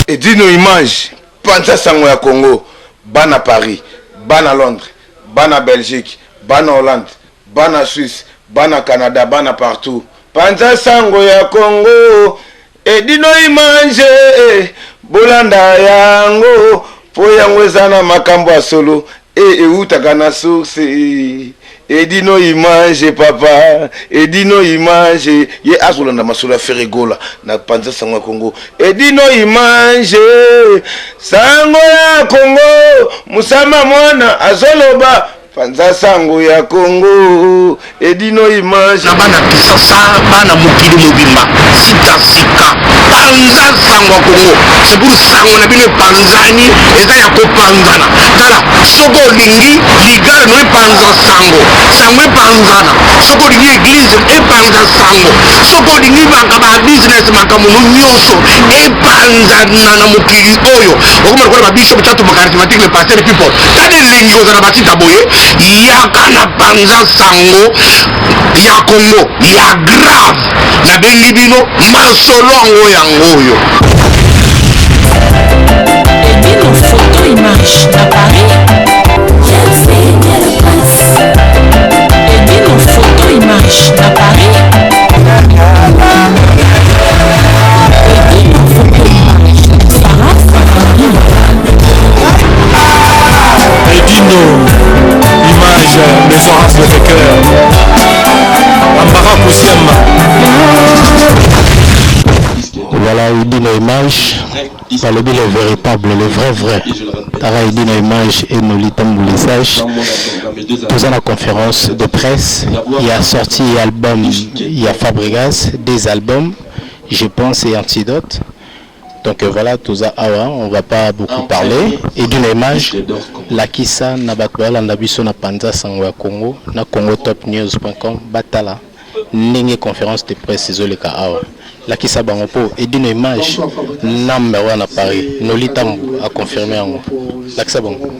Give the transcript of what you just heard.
Et dis nos images, Panza Sango ya Congo, bana Paris, bana Londres, bana Belgique, bana Hollande, bana Suisse, bana Canada, bana partout. Panza Sango ya Congo, et dis nos images, bolanda yango, po yango ezana makambo ya solo, et utakana source. Et dis nos images, papa. Et dis nos images. Ye azolanda masolo Ferregola na Panza Sango ya Congo. Et dis nos images. Sango ya Congo. Musama mwana azoloba. Panza Sango ya Congo. Et dis nos images. Na bana kisasa bana mukili mobimba. Sika sika. Panza Sango ya Congo. C'est pour sango na bino panzani eza ya kopanzana. Tala soko lingi ligala no panza sango. Sango panzana. Soko lingi église e panza sango. Soko lingi banga ba business makamu nyonso e panzana na mukili oyo. Okoma kwa ba bishop chatu charismatique le pasteur people. Tani lingi ozana batita boye. Yaka na panza sango ya Congo ya grave na bengi bino masolongo yangoyo. Et nos photos images à Paris. Et nos photos images à Paris. Et nos photos images Sarah. Et Dino image Maison Race de cœur Ambara Koussiama. Voilà, il dit nos images, ça le dit le véritable, le vrai. Tara il dit nos images et nos litamboulissages. Tout la conférence de presse, il a sorti album, il y a Fabregas, des albums, je pense, et Antidote. Donc voilà, tout ça, on va pas beaucoup parler. Et d'une image, la Kissa, Nabatwala, Nabiso, na Panza Sango ya Congo, na congotopnews.com, Batala, Ninge conférence de presse, le Awa. La Kissa Bangopo, et d'une image, Number 1 à Paris, Nolitam a confirmé en haut. La Kissa Bangopo.